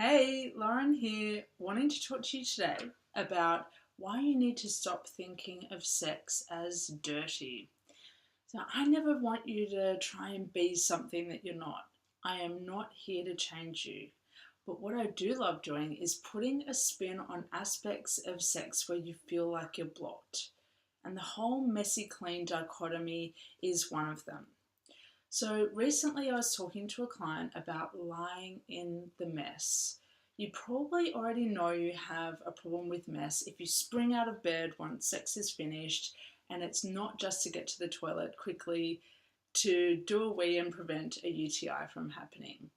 Hey, Lauren here, wanting to talk to you today about why you need to stop thinking of sex as dirty. So, I never want you to try and be something that you're not. I am not here to change you. But what I do love doing is putting a spin on aspects of sex where you feel like you're blocked. And the whole messy clean dichotomy is one of them. So recently I was talking to a client about lying in the mess. You probably already know you have a problem with mess if you spring out of bed once sex is finished and it's not just to get to the toilet quickly to do a wee and prevent a UTI from happening.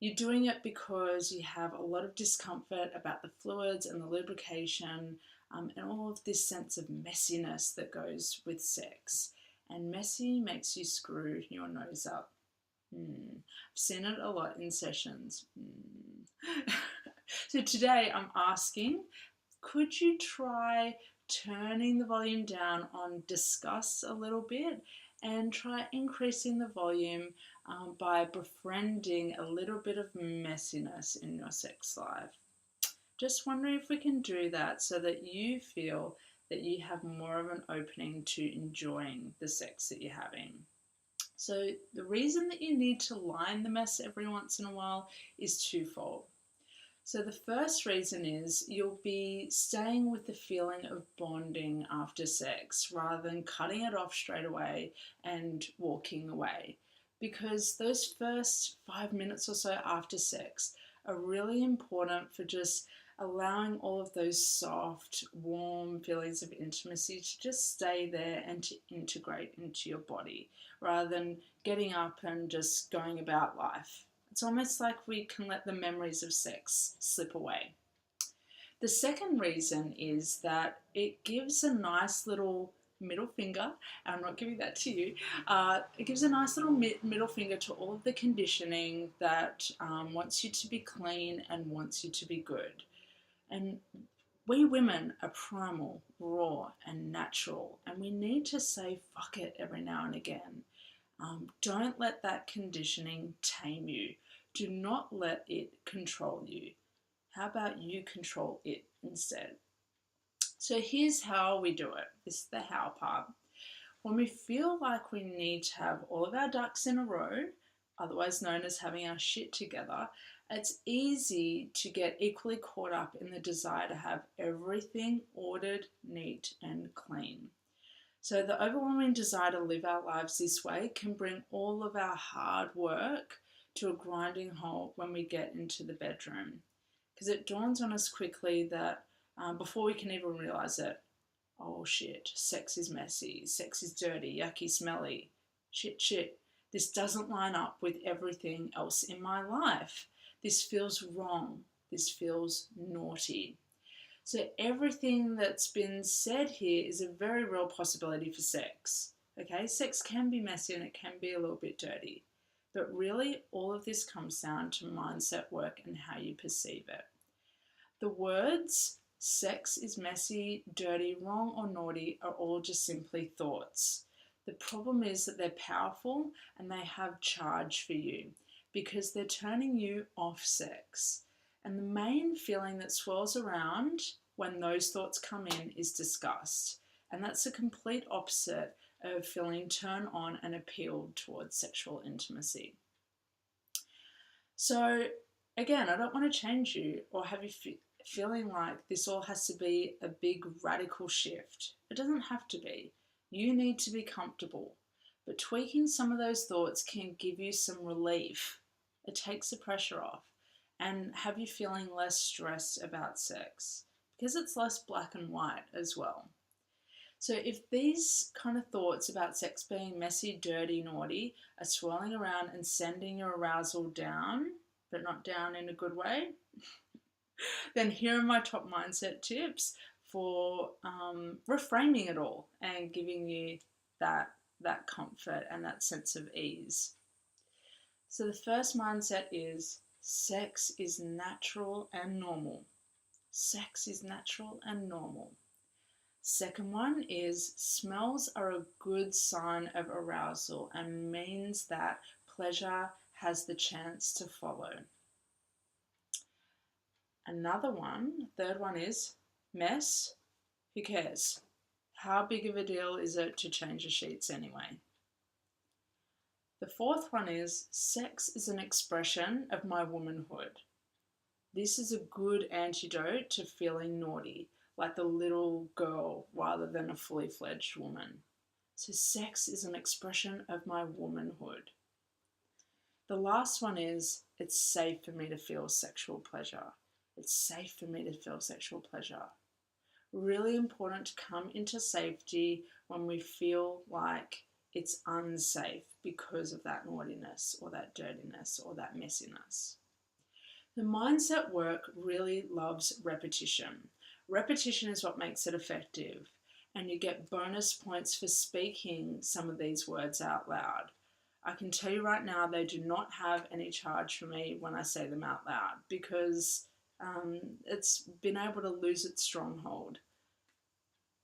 You're doing it because you have a lot of discomfort about the fluids and the lubrication and all of this sense of messiness that goes with sex. And messy makes you screw your nose up. I've seen it a lot in sessions. So today I'm asking, could you try turning the volume down on discuss a little bit and try increasing the volume by befriending a little bit of messiness in your sex life? Just wondering if we can do that so that you feel that you have more of an opening to enjoying the sex that you're having. So the reason that you need to line the mess every once in a while is twofold. So the first reason is you'll be staying with the feeling of bonding after sex rather than cutting it off straight away and walking away. Because those first 5 minutes or so after sex are really important for just allowing all of those soft, warm feelings of intimacy to just stay there and to integrate into your body rather than getting up and just going about life. It's almost like we can let the memories of sex slip away. The second reason is that it gives a nice little middle finger. I'm not giving that to you. It gives a nice little middle finger to all of the conditioning that wants you to be clean and wants you to be good. And we women are primal, raw, and natural, and we need to say fuck it every now and again. Don't let that conditioning tame you. Do not let it control you. How about you control it instead? So here's how we do it. This is the how part. When we feel like we need to have all of our ducks in a row, otherwise known as having our shit together, it's easy to get equally caught up in the desire to have everything ordered, neat, and clean. So the overwhelming desire to live our lives this way can bring all of our hard work to a grinding halt when we get into the bedroom. Because it dawns on us quickly that before we can even realize it, oh shit, sex is messy, sex is dirty, yucky, smelly. Shit. This doesn't line up with everything else in my life. This feels wrong. This feels naughty. So everything that's been said here is a very real possibility for sex. Okay, sex can be messy and it can be a little bit dirty. But really, all of this comes down to mindset work and how you perceive it. The words sex is messy, dirty, wrong, or naughty are all just simply thoughts. The problem is that they're powerful and they have charge for you because they're turning you off sex. And the main feeling that swirls around when those thoughts come in is disgust. And that's the complete opposite of feeling turned on and appealed towards sexual intimacy. So again, I don't want to change you or have you feeling like this all has to be a big radical shift. It doesn't have to be. You need to be comfortable. But tweaking some of those thoughts can give you some relief. It takes the pressure off and have you feeling less stressed about sex because it's less black and white as well. So if these kind of thoughts about sex being messy, dirty, naughty are swirling around and sending your arousal down, but not down in a good way, then here are my top mindset tips for reframing it all and giving you that comfort and that sense of ease. So the first mindset is sex is natural and normal. Sex is natural and normal. Second one is smells are a good sign of arousal and means that pleasure has the chance to follow. Another one, third one is mess. Who cares? How big of a deal is it to change the sheets anyway? The fourth one is sex is an expression of my womanhood. This is a good antidote to feeling naughty, like the little girl rather than a fully fledged woman. So sex is an expression of my womanhood. The last one is it's safe for me to feel sexual pleasure. It's safe for me to feel sexual pleasure. Really important to come into safety when we feel like it's unsafe because of that naughtiness or that dirtiness or that messiness. The mindset work really loves repetition. Repetition is what makes it effective, and you get bonus points for speaking some of these words out loud. I can tell you right now, they do not have any charge for me when I say them out loud because it's been able to lose its stronghold.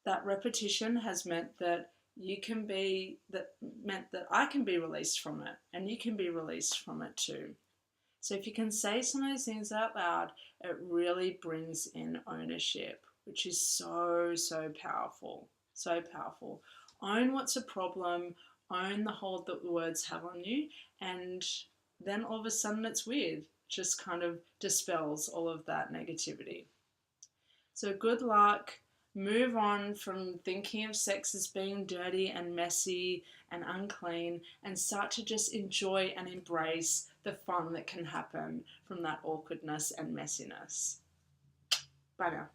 That repetition has meant that I can be released from it, and you can be released from it too. So if you can say some of these things out loud, it really brings in ownership, which is so, so powerful. So powerful. Own what's a problem, own the hold that the words have on you, and then all of a sudden it's weird. It just kind of dispels all of that negativity. So good luck. Move on from thinking of sex as being dirty and messy and unclean, and start to just enjoy and embrace the fun that can happen from that awkwardness and messiness. Bye now.